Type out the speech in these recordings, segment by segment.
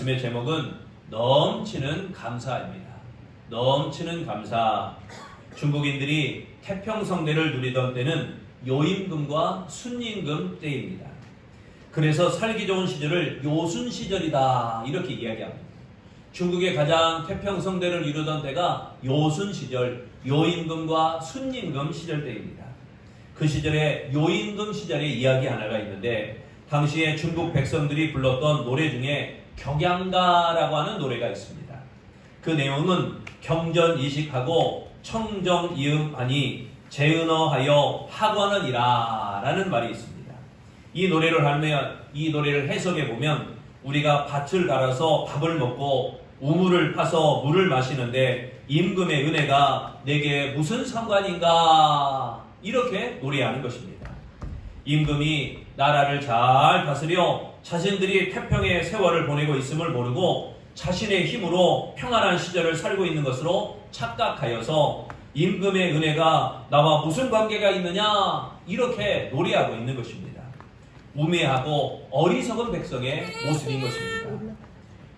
말씀의 제목은 넘치는 감사입니다. 넘치는 감사. 중국인들이 태평성대를 누리던 때는 요임금과 순임금 때입니다. 그래서 살기 좋은 시절을 요순 시절이다 이렇게 이야기합니다. 중국의 가장 태평성대를 이루던 때가 요순 시절, 요임금과 순임금 시절 때입니다. 그 시절에 요임금 시절의 이야기 하나가 있는데 당시에 중국 백성들이 불렀던 노래 중에 격양가라고 하는 노래가 있습니다. 그 내용은 경전이식하고 청정이음하니 재은어하여 학원은이라 라는 말이 있습니다. 이 노래를 해석해 보면 우리가 밭을 갈아서 밥을 먹고 우물을 파서 물을 마시는데 임금의 은혜가 내게 무슨 상관인가 이렇게 노래하는 것입니다. 임금이 나라를 잘 다스려 자신들이 태평의 세월을 보내고 있음을 모르고 자신의 힘으로 평안한 시절을 살고 있는 것으로 착각하여서 임금의 은혜가 나와 무슨 관계가 있느냐 이렇게 노래하고 있는 것입니다. 우매하고 어리석은 백성의 모습인 것입니다.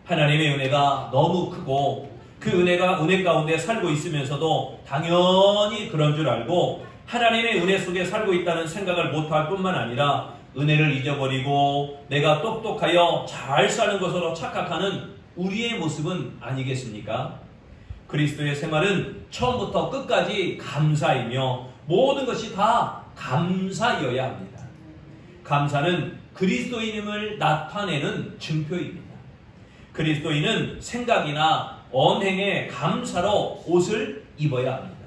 하나님의 은혜가 너무 크고 그 은혜 가운데 살고 있으면서도 당연히 그런 줄 알고 하나님의 은혜 속에 살고 있다는 생각을 못할 뿐만 아니라 은혜를 잊어버리고 내가 똑똑하여 잘 사는 것으로 착각하는 우리의 모습은 아니겠습니까? 그리스도의 생활은 처음부터 끝까지 감사이며 모든 것이 다 감사여야 합니다. 감사는 그리스도인임을 나타내는 증표입니다. 그리스도인은 생각이나 언행에 감사로 옷을 입어야 합니다.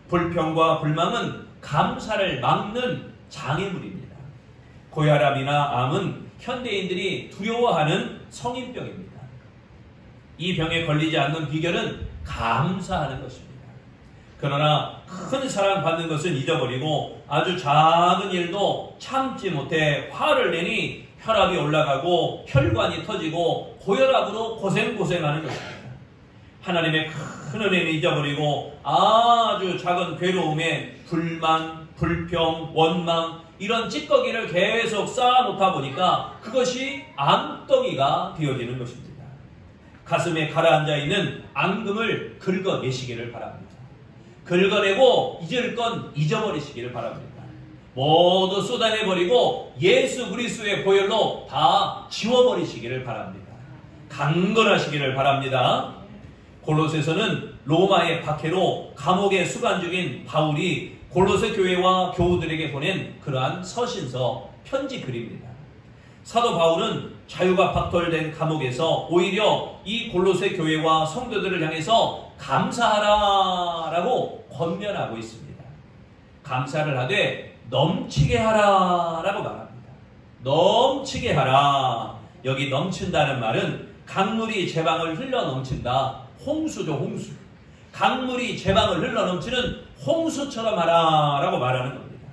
불평과 불망은 감사를 막는 장애물입니다. 고혈압이나 암은 현대인들이 두려워하는 성인병입니다. 이 병에 걸리지 않는 비결은 감사하는 것입니다. 그러나 큰 사랑받는 것은 잊어버리고 아주 작은 일도 참지 못해 화를 내니 혈압이 올라가고 혈관이 터지고 고혈압으로 고생하는 것입니다. 하나님의 큰 은혜는 잊어버리고 아주 작은 괴로움에 불만, 불평, 원망 이런 찌꺼기를 계속 쌓아놓다 보니까 그것이 암덩이가 되어지는 것입니다. 가슴에 가라앉아 있는 앙금을 긁어내시기를 바랍니다. 긁어내고 잊을 건 잊어버리시기를 바랍니다. 모두 쏟아내버리고 예수 그리스도의 보혈로 다 지워버리시기를 바랍니다. 강건하시기를 바랍니다. 골로새서는 로마의 박해로 감옥에 수감 중인 바울이 골로새 교회와 교우들에게 보낸 그러한 서신서 편지 글입니다. 사도 바울은 자유가 박탈된 감옥에서 오히려 이 골로새 교회와 성도들을 향해서 감사하라라고 권면하고 있습니다. 감사를 하되 넘치게 하라라고 말합니다. 넘치게 하라. 여기 넘친다는 말은 강물이 제방을 흘러 넘친다. 홍수죠, 홍수. 강물이 제방을 흘러 넘치는 홍수처럼 하라라고 말하는 겁니다.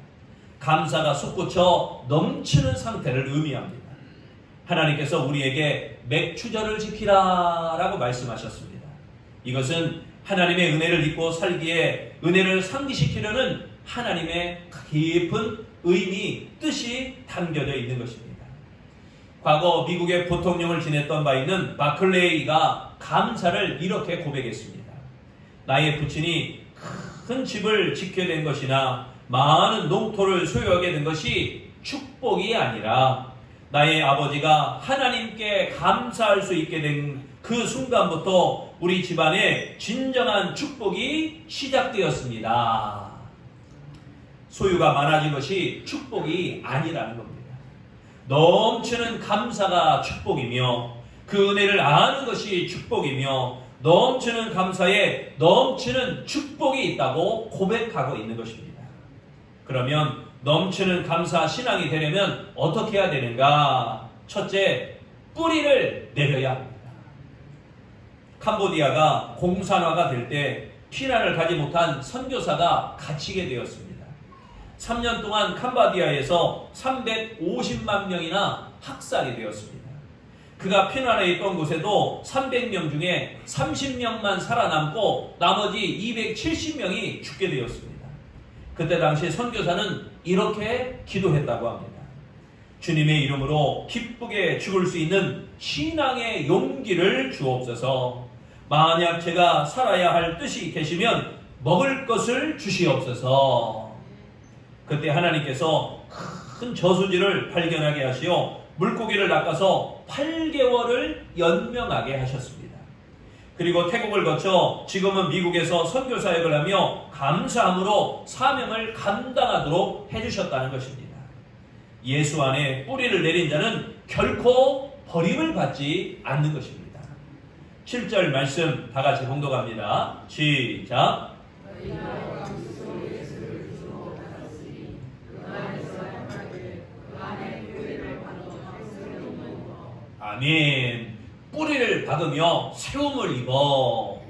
감사가 솟구쳐 넘치는 상태를 의미합니다. 하나님께서 우리에게 맥추절을 지키라라고 말씀하셨습니다. 이것은 하나님의 은혜를 입고 살기에 은혜를 상기시키려는 하나님의 깊은 의미, 뜻이 담겨져 있는 것입니다. 과거 미국의 부통령을 지냈던 바 있는 마클레이가 감사를 이렇게 고백했습니다. 나의 부친이 큰 집을 짓게 된 것이나 많은 농토를 소유하게 된 것이 축복이 아니라 나의 아버지가 하나님께 감사할 수 있게 된 그 순간부터 우리 집안에 진정한 축복이 시작되었습니다. 소유가 많아진 것이 축복이 아니라는 겁니다. 넘치는 감사가 축복이며 그 은혜를 아는 것이 축복이며 넘치는 감사에 넘치는 축복이 있다고 고백하고 있는 것입니다. 그러면 넘치는 감사 신앙이 되려면 어떻게 해야 되는가? 첫째, 뿌리를 내려야 합니다. 캄보디아가 공산화가 될 때 피난을 가지 못한 선교사가 갇히게 되었습니다. 3년 동안 캄보디아에서 350만 명이나 학살이 되었습니다. 그가 피난해 있던 곳에도 300명 중에 30명만 살아남고 나머지 270명이 죽게 되었습니다. 그때 당시 선교사는 이렇게 기도했다고 합니다. 주님의 이름으로 기쁘게 죽을 수 있는 신앙의 용기를 주옵소서. 만약 제가 살아야 할 뜻이 계시면 먹을 것을 주시옵소서. 그때 하나님께서 큰 저수지를 발견하게 하시어 물고기를 낚아서 8개월을 연명하게 하셨습니다. 그리고 태국을 거쳐 지금은 미국에서 선교 사역을 하며 감사함으로 사명을 감당하도록 해주셨다는 것입니다. 예수 안에 뿌리를 내린 자는 결코 버림을 받지 않는 것입니다. 7절 말씀 다 같이 봉독합니다. 시작. 아멘. 뿌리를 박으며 세움을 입어.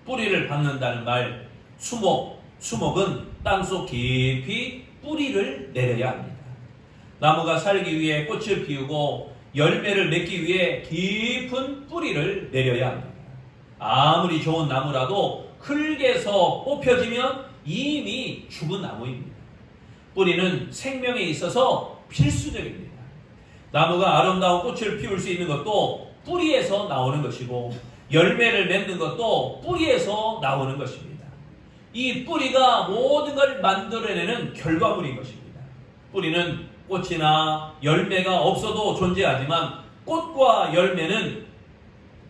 뿌리를 박는다는 말, 수목은 땅속 깊이 뿌리를 내려야 합니다. 나무가 살기 위해 꽃을 피우고 열매를 맺기 위해 깊은 뿌리를 내려야 합니다. 아무리 좋은 나무라도 흙에서 뽑혀지면 이미 죽은 나무입니다. 뿌리는 생명에 있어서 필수적입니다. 나무가 아름다운 꽃을 피울 수 있는 것도 뿌리에서 나오는 것이고 열매를 맺는 것도 뿌리에서 나오는 것입니다. 이 뿌리가 모든 걸 만들어내는 결과물인 것입니다. 뿌리는 꽃이나 열매가 없어도 존재하지만 꽃과 열매는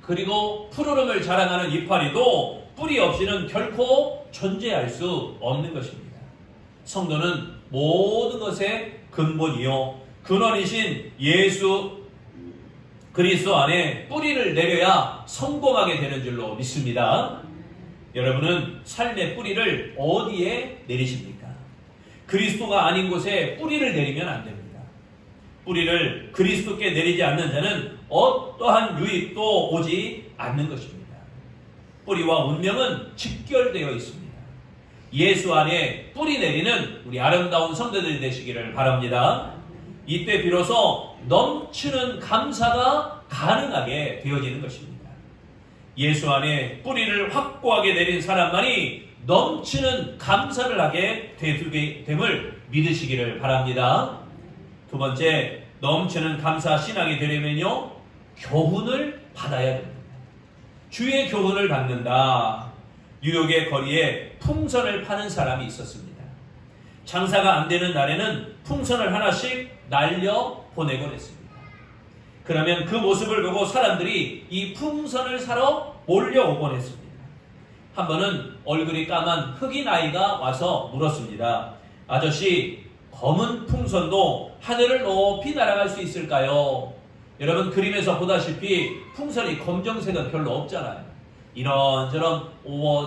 그리고 푸르름을 자랑하는 이파리도 뿌리 없이는 결코 존재할 수 없는 것입니다. 성도는 모든 것의 근본이요 근원이신 예수 그리스도 안에 뿌리를 내려야 성공하게 되는 줄로 믿습니다. 여러분은 삶의 뿌리를 어디에 내리십니까? 그리스도가 아닌 곳에 뿌리를 내리면 안 됩니다. 뿌리를 그리스도께 내리지 않는 자는 어떠한 유익도 오지 않는 것입니다. 뿌리와 운명은 직결되어 있습니다. 예수 안에 뿌리 내리는 우리 아름다운 성도들이 되시기를 바랍니다. 이때 비로소 넘치는 감사가 가능하게 되어지는 것입니다. 예수 안에 뿌리를 확고하게 내린 사람만이 넘치는 감사를 하게 됨을 믿으시기를 바랍니다. 두 번째, 넘치는 감사 신앙이 되려면요, 교훈을 받아야 됩니다. 주의 교훈을 받는다. 뉴욕의 거리에 풍선을 파는 사람이 있었습니다. 장사가 안 되는 날에는 풍선을 하나씩 날려 보내곤 했습니다. 그러면 그 모습을 보고 사람들이 이 풍선을 사러 몰려오곤 했습니다. 한 번은 얼굴이 까만 흑인 아이가 와서 물었습니다. 아저씨, 검은 풍선도 하늘을 높이 날아갈 수 있을까요? 여러분, 그림에서 보다시피 풍선이 검정색은 별로 없잖아요. 이런저런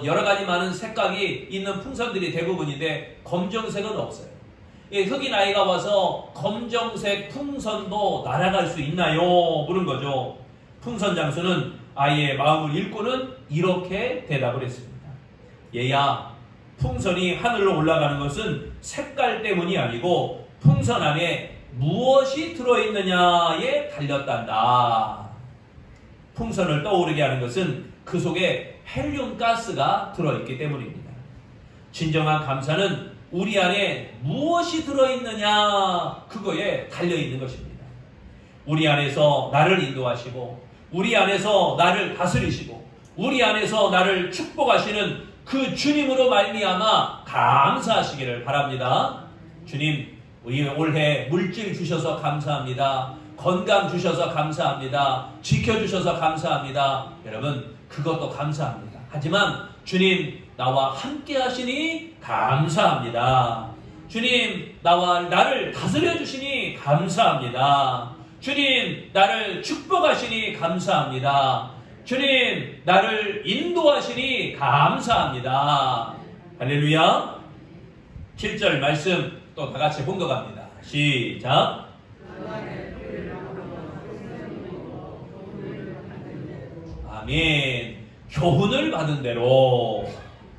여러 가지 많은 색깔이 있는 풍선들이 대부분인데 검정색은 없어요. 흑인 아이가 와서 검정색 풍선도 날아갈 수 있나요? 물은 거죠. 풍선 장수는 아이의 마음을 읽고는 이렇게 대답을 했습니다. 얘야, 풍선이 하늘로 올라가는 것은 색깔 때문이 아니고 풍선 안에 무엇이 들어있느냐에 달렸단다. 풍선을 떠오르게 하는 것은 그 속에 헬륨 가스가 들어있기 때문입니다. 진정한 감사는 우리 안에 무엇이 들어있느냐, 그거에 달려있는 것입니다. 우리 안에서 나를 인도하시고 우리 안에서 나를 다스리시고 우리 안에서 나를 축복하시는 그 주님으로 말미암아 감사하시기를 바랍니다. 주님, 우리 올해 물질 주셔서 감사합니다. 건강 주셔서 감사합니다. 지켜주셔서 감사합니다. 여러분, 그것도 감사합니다. 하지만 주님, 나와 함께 하시니 감사합니다. 주님, 나를 다스려 주시니 감사합니다. 주님, 나를 축복하시니 감사합니다. 주님, 나를 인도하시니 감사합니다. 할렐루야. 7절 말씀 또 다 같이 봉독합니다. 시작. 아멘. 교훈을 받은 대로.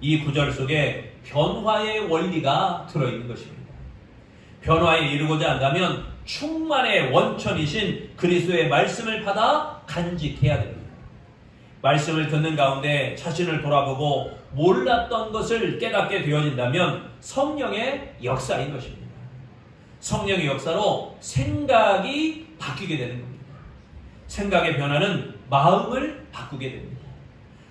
이 구절 속에 변화의 원리가 들어있는 것입니다. 변화에 이르고자 한다면 충만의 원천이신 그리스도의 말씀을 받아 간직해야 됩니다. 말씀을 듣는 가운데 자신을 돌아보고 몰랐던 것을 깨닫게 되어진다면 성령의 역사인 것입니다. 성령의 역사로 생각이 바뀌게 되는 겁니다. 생각의 변화는 마음을 바꾸게 됩니다.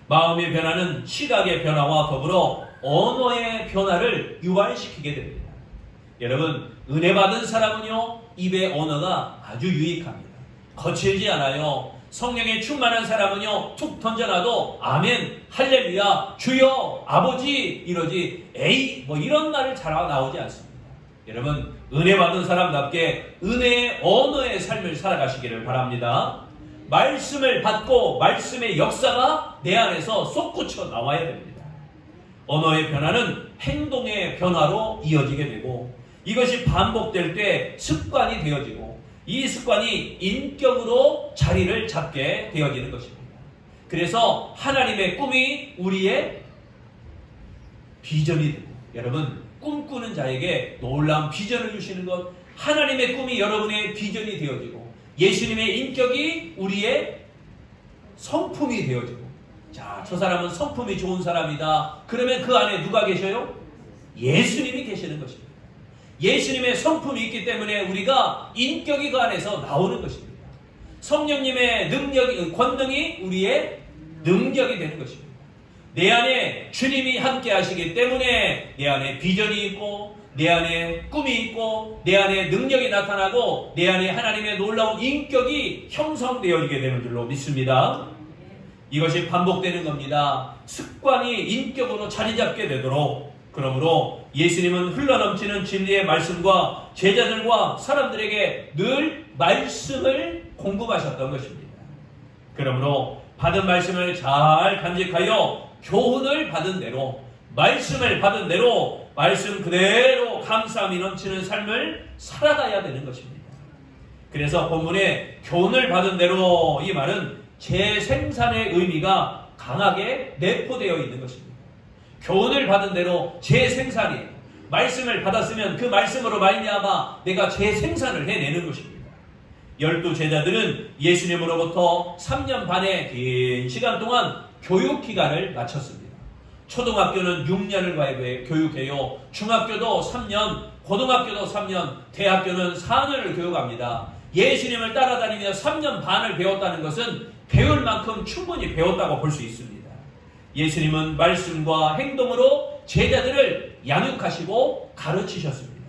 마음의 변화는 시각의 변화와 더불어 언어의 변화를 유발시키게 됩니다. 여러분, 은혜 받은 사람은요, 입의 언어가 아주 유익합니다. 거칠지 않아요. 성령에 충만한 사람은요, 툭 던져놔도 아멘, 할렐루야, 주여, 아버지 이러지 에이 뭐 이런 말을 잘 나오지 않습니다. 여러분, 은혜 받은 사람답게 은혜의 언어의 삶을 살아가시기를 바랍니다. 말씀을 받고 말씀의 역사가 내 안에서 솟구쳐 나와야 됩니다. 언어의 변화는 행동의 변화로 이어지게 되고, 이것이 반복될 때 습관이 되어지고, 이 습관이 인격으로 자리를 잡게 되어지는 것입니다. 그래서 하나님의 꿈이 우리의 비전이 되고, 여러분, 꿈꾸는 자에게 놀라운 비전을 주시는 것, 하나님의 꿈이 여러분의 비전이 되어지고, 예수님의 인격이 우리의 성품이 되어지고, 자, 저 사람은 성품이 좋은 사람이다. 그러면 그 안에 누가 계셔요? 예수님이 계시는 것입니다. 예수님의 성품이 있기 때문에 우리가 인격이 그 안에서 나오는 것입니다. 성령님의 능력이, 권능이 우리의 능력이 되는 것입니다. 내 안에 주님이 함께 하시기 때문에 내 안에 비전이 있고, 내 안에 꿈이 있고, 내 안에 능력이 나타나고, 내 안에 하나님의 놀라운 인격이 형성되어지게 되는 줄로 믿습니다. 이것이 반복되는 겁니다. 습관이 인격으로 자리 잡게 되도록. 그러므로 예수님은 흘러넘치는 진리의 말씀과 제자들과 사람들에게 늘 말씀을 공급하셨던 것입니다. 그러므로 받은 말씀을 잘 간직하여 교훈을 받은 대로, 말씀을 받은 대로 말씀 그대로 감사함이 넘치는 삶을 살아가야 되는 것입니다. 그래서 본문에 교훈을 받은 대로, 이 말은 재생산의 의미가 강하게 내포되어 있는 것입니다. 교훈을 받은 대로 재생산이에요. 말씀을 받았으면 그 말씀으로 말미암아 내가 재생산을 해내는 것입니다. 12 제자들은 예수님으로부터 3년 반의 긴 시간 동안 교육기간을 마쳤습니다. 초등학교는 6년을 교육해요. 중학교도 3년, 고등학교도 3년, 대학교는 4년을 교육합니다. 예수님을 따라다니며 3년 반을 배웠다는 것은 배울 만큼 충분히 배웠다고 볼 수 있습니다. 예수님은 말씀과 행동으로 제자들을 양육하시고 가르치셨습니다.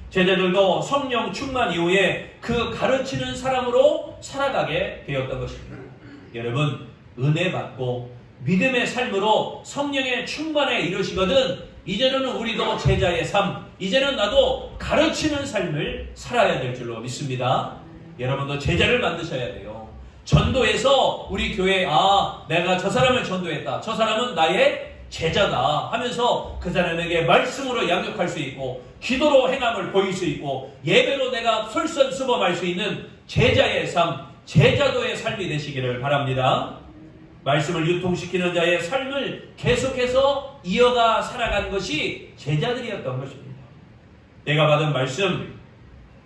제자들도 성령 충만 이후에 그 가르치는 사람으로 살아가게 되었던 것입니다. 여러분, 은혜 받고 믿음의 삶으로 성령의 충만에 이르시거든 이제는 우리도 제자의 삶, 이제는 나도 가르치는 삶을 살아야 될 줄로 믿습니다. 여러분도 제자를 만드셔야 돼요. 전도해서 우리 교회에 내가 저 사람을 전도했다, 저 사람은 나의 제자다 하면서 그 사람에게 말씀으로 양육할 수 있고, 기도로 행함을 보일 수 있고, 예배로 내가 솔선수범할 수 있는 제자의 삶, 제자도의 삶이 되시기를 바랍니다. 말씀을 유통시키는 자의 삶을 계속해서 이어가 살아간 것이 제자들이었던 것입니다. 내가 받은 말씀,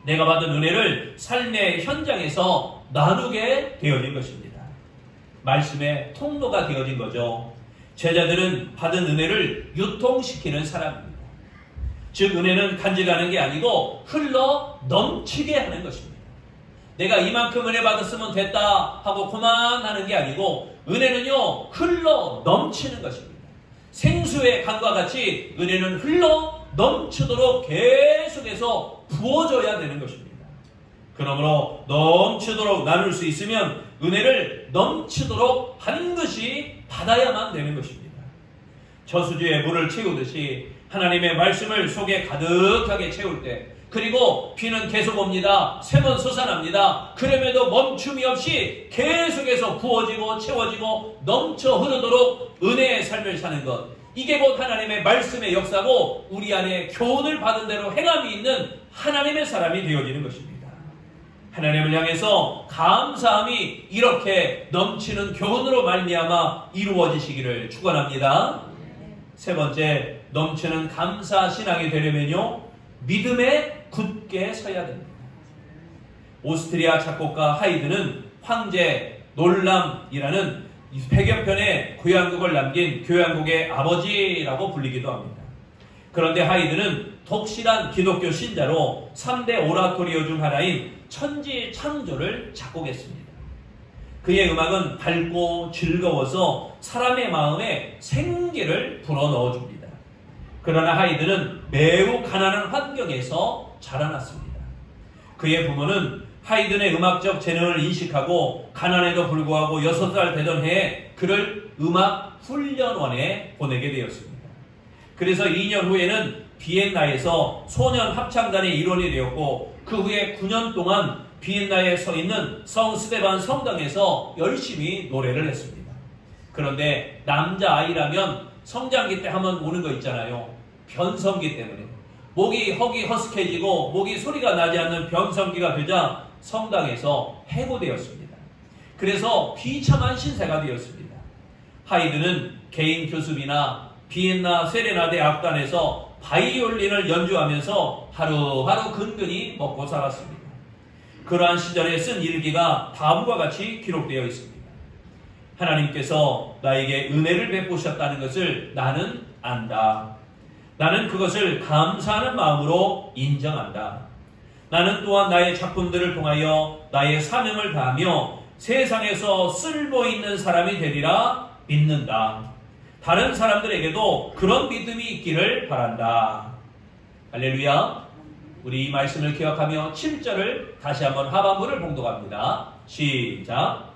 내가 받은 은혜를 삶의 현장에서 나누게 되어진 것입니다. 말씀의 통로가 되어진 거죠. 제자들은 받은 은혜를 유통시키는 사람입니다. 즉, 은혜는 간직하는 게 아니고 흘러 넘치게 하는 것입니다. 내가 이만큼 은혜 받았으면 됐다 하고 그만하는 게 아니고, 은혜는요 흘러 넘치는 것입니다. 생수의 강과 같이 은혜는 흘러 넘치도록 계속해서 부어줘야 되는 것입니다. 그러므로 넘치도록 나눌 수 있으면 은혜를 넘치도록 반드시 받아야만 되는 것입니다. 저수지에 물을 채우듯이 하나님의 말씀을 속에 가득하게 채울 때, 그리고 비는 계속 옵니다. 샘은 솟아납니다. 그럼에도 멈춤이 없이 계속해서 부어지고 채워지고 넘쳐 흐르도록 은혜의 삶을 사는 것, 이게 곧 하나님의 말씀의 역사고 우리 안에 교훈을 받은 대로 행함이 있는 하나님의 사람이 되어지는 것입니다. 하나님을 향해서 감사함이 이렇게 넘치는 교훈으로 말미암아 이루어지시기를 축원합니다. 세 번째, 넘치는 감사 신앙이 되려면요 믿음에 굳게 서야 됩니다. 오스트리아 작곡가 하이드는 황제 놀람이라는 100여 편의 교향곡을 남긴 교향곡의 아버지라고 불리기도 합니다. 그런데 하이든은 독실한 기독교 신자로 3대 오라토리오 중 하나인 천지창조를 작곡했습니다. 그의 음악은 밝고 즐거워서 사람의 마음에 생기를 불어넣어줍니다. 그러나 하이든은 매우 가난한 환경에서 자라났습니다. 그의 부모는 하이든의 음악적 재능을 인식하고 가난에도 불구하고 6살 되던 해에 그를 음악 훈련원에 보내게 되었습니다. 그래서 2년 후에는 비엔나에서 소년 합창단의 일원이 되었고 그 후에 9년 동안 비엔나에 서 있는 성 스테반 성당에서 열심히 노래를 했습니다. 그런데 남자아이라면 성장기 때 한번 오는 거 있잖아요. 변성기 때문에 목이 허스케지고 목이 소리가 나지 않는 변성기가 되자 성당에서 해고되었습니다. 그래서 비참한 신세가 되었습니다. 하이든은 개인 교습이나 비엔나 세레나데 악단에서 바이올린을 연주하면서 하루하루 근근히 먹고 살았습니다. 그러한 시절에 쓴 일기가 다음과 같이 기록되어 있습니다. 하나님께서 나에게 은혜를 베푸셨다는 것을 나는 안다. 나는 그것을 감사하는 마음으로 인정한다. 나는 또한 나의 작품들을 통하여 나의 사명을 다하며 세상에서 쓸모있는 사람이 되리라 믿는다. 다른 사람들에게도 그런 믿음이 있기를 바란다. 할렐루야. 우리 이 말씀을 기억하며 7절을 다시 한번 하반부를 봉독합니다. 시작.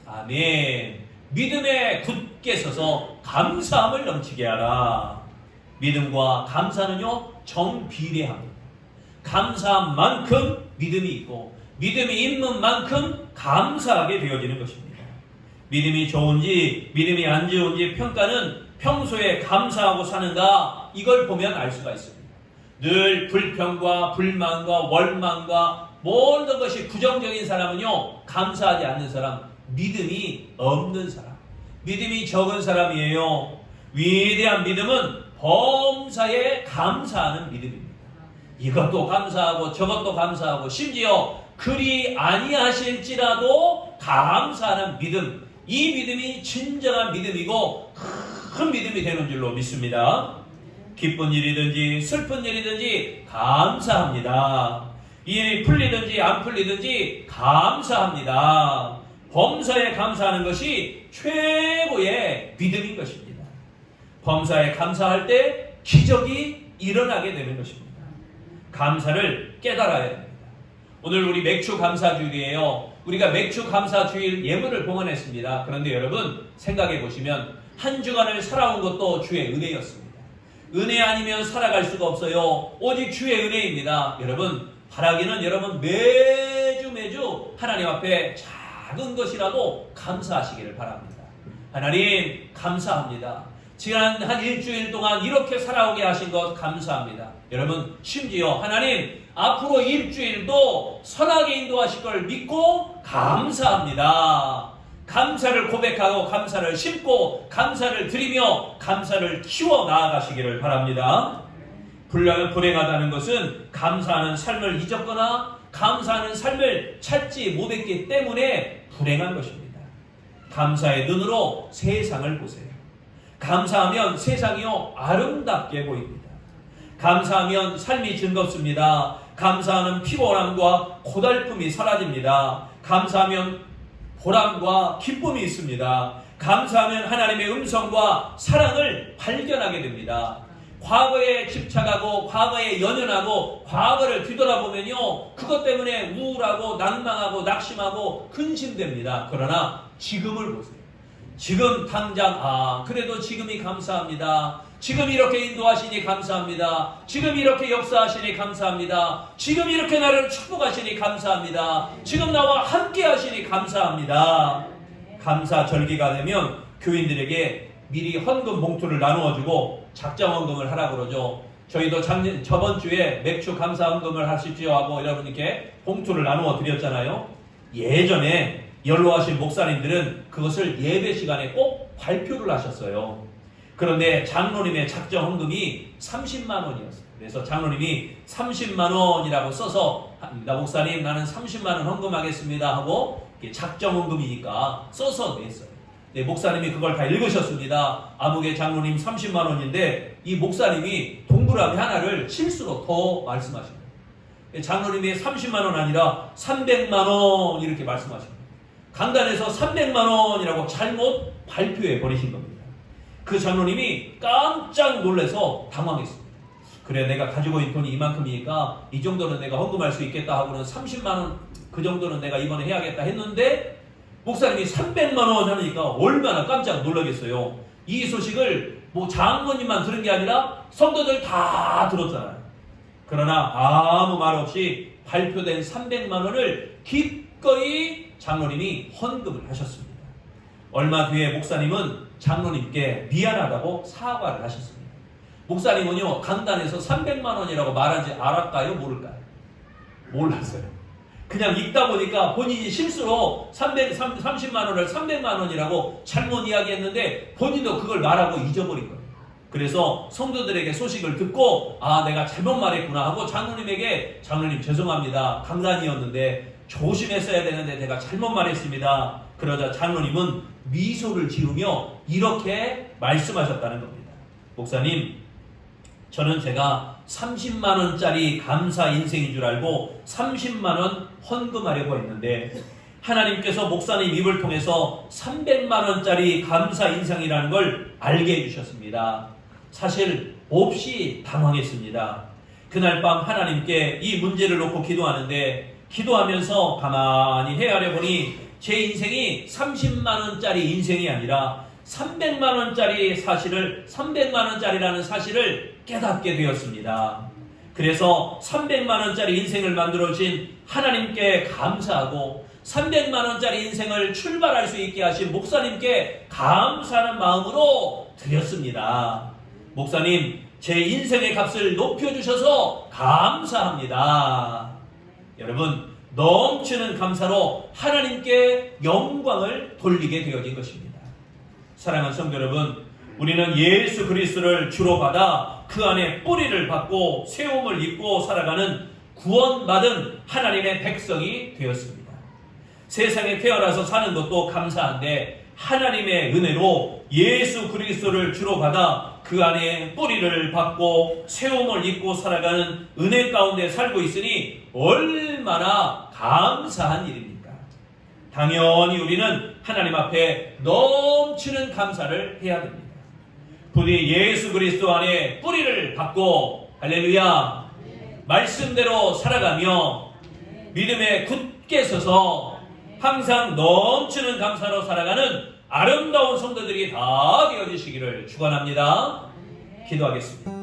아멘. 믿음에 굳게 서서 감사함을 넘치게 하라. 믿음과 감사는요 정비례합니다. 감사한 만큼 믿음이 있고 믿음이 있는 만큼 감사하게 되어지는 것입니다. 믿음이 좋은지 믿음이 안 좋은지 평가는 평소에 감사하고 사는가 이걸 보면 알 수가 있습니다. 늘 불평과 불만과 원망과 모든 것이 부정적인 사람은요 감사하지 않는 사람, 믿음이 없는 사람, 믿음이 적은 사람이에요. 위대한 믿음은 범사에 감사하는 믿음입니다. 이것도 감사하고 저것도 감사하고 심지어 그리 아니하실지라도 감사하는 믿음, 이 믿음이 진정한 믿음이고 큰 믿음이 되는 줄로 믿습니다. 기쁜 일이든지 슬픈 일이든지 감사합니다. 이 일이 풀리든지 안 풀리든지 감사합니다. 범사에 감사하는 것이 최고의 믿음인 것입니다. 범사에 감사할 때 기적이 일어나게 되는 것입니다. 감사를 깨달아야 됩니다. 오늘 우리 맥주 감사주일이에요. 우리가 맥주 감사주일 예물을 봉헌했습니다. 그런데 여러분 생각해 보시면 한 주간을 살아온 것도 주의 은혜였습니다. 은혜 아니면 살아갈 수가 없어요. 오직 주의 은혜입니다. 여러분 바라기는 여러분 매주 하나님 앞에 작은 것이라도 감사하시기를 바랍니다. 하나님 감사합니다. 지난 한 일주일 동안 이렇게 살아오게 하신 것 감사합니다. 여러분 심지어 하나님 앞으로 일주일도 선하게 인도하실 걸 믿고 감사합니다. 감사를 고백하고 감사를 심고 감사를 드리며 감사를 키워 나아가시기를 바랍니다. 불행하다는 것은 감사하는 삶을 잊었거나 감사하는 삶을 찾지 못했기 때문에 불행한 것입니다. 감사의 눈으로 세상을 보세요. 감사하면 세상이요 아름답게 보입니다. 감사하면 삶이 즐겁습니다. 감사하는 피곤함과 고달픔이 사라집니다. 감사하면 보람과 기쁨이 있습니다. 감사하면 하나님의 음성과 사랑을 발견하게 됩니다. 과거에 집착하고 과거에 연연하고 과거를 뒤돌아보면요 그것 때문에 우울하고 낭망하고 낙심하고 근심됩니다. 그러나 지금을 보세요. 지금 당장 그래도 지금이 감사합니다. 지금 이렇게 인도하시니 감사합니다. 지금 이렇게 역사하시니 감사합니다. 지금 이렇게 나를 축복하시니 감사합니다. 지금 나와 함께 하시니 감사합니다. 감사 절기가 되면 교인들에게 미리 헌금 봉투를 나누어주고 작정 헌금을 하라고 그러죠. 저희도 저번 주에 맥주 감사 헌금을 하십시오 하고 여러분께 봉투를 나누어 드렸잖아요. 예전에 연로하신 목사님들은 그것을 예배 시간에 꼭 발표를 하셨어요. 그런데 장로님의 작정 헌금이 30만 원이었어요. 그래서 장로님이 30만 원이라고 써서 나 목사님 나는 30만 원 헌금하겠습니다 하고 작정 헌금이니까 써서 냈어요. 네, 목사님이 그걸 다 읽으셨습니다. 아무개 장로님 30만 원인데 이 목사님이 동그라미 하나를 실수로 더 말씀하십니다. 장로님이 30만 원 아니라 300만 원 이렇게 말씀하십니다. 강단에서 300만 원이라고 잘못 발표해 버리신 겁니다. 그 장로님이 깜짝 놀라서 당황했습니다. 그래, 내가 가지고 있는 돈이 이만큼이니까 이 정도는 내가 헌금할 수 있겠다 하고는 30만 원 그 정도는 내가 이번에 해야겠다 했는데 목사님이 300만 원 하니까 얼마나 깜짝 놀라겠어요. 이 소식을 뭐 장로님만 들은 게 아니라 성도들 다 들었잖아요. 그러나 아무 말 없이 발표된 300만 원을 기꺼이 장로님이 헌금을 하셨습니다. 얼마 뒤에 목사님은 장로님께 미안하다고 사과를 하셨습니다. 목사님은요, 강단에서 300만 원이라고 말한지 알았까요? 모를까요? 몰랐어요. 그냥 읽다 보니까 본인이 실수로 30만 원을 300만 원이라고 잘못 이야기했는데 본인도 그걸 말하고 잊어버린 거예요. 그래서 성도들에게 소식을 듣고 아, 내가 잘못 말했구나 하고 장로님에게 장로님 죄송합니다. 강단이었는데 조심했어야 되는데 내가 잘못 말했습니다. 그러자 장로님은 미소를 지으며 이렇게 말씀하셨다는 겁니다. 목사님, 저는 제가 30만 원짜리 감사 인생인 줄 알고 30만 원 헌금하려고 했는데 하나님께서 목사님 입을 통해서 300만 원짜리 감사 인생이라는 걸 알게 해주셨습니다. 사실 몹시 당황했습니다. 그날 밤 하나님께 이 문제를 놓고 기도하는데 기도하면서 가만히 헤아려 보니 제 인생이 30만 원짜리 인생이 아니라 300만 원짜리 사실을 300만 원짜리라는 사실을 깨닫게 되었습니다. 그래서 300만 원짜리 인생을 만들어진 하나님께 감사하고 300만 원짜리 인생을 출발할 수 있게 하신 목사님께 감사하는 마음으로 드렸습니다. 목사님, 제 인생의 값을 높여주셔서 감사합니다. 여러분, 넘치는 감사로 하나님께 영광을 돌리게 되어진 것입니다. 사랑하는 성도 여러분, 우리는 예수 그리스도를 주로 받아 그 안에 뿌리를 받고 세움을 입고 살아가는 구원받은 하나님의 백성이 되었습니다. 세상에 태어나서 사는 것도 감사한데 하나님의 은혜로 예수 그리스도를 주로 받아 그 안에 뿌리를 받고 세움을 입고 살아가는 은혜 가운데 살고 있으니 얼마나 감사한 일입니까? 당연히 우리는 하나님 앞에 넘치는 감사를 해야 됩니다. 부디 예수 그리스도 안에 뿌리를 받고 할렐루야 말씀대로 살아가며 믿음에 굳게 서서 항상 넘치는 감사로 살아가는 아름다운 성도들이 다 되어주시기를 축원합니다. 기도하겠습니다.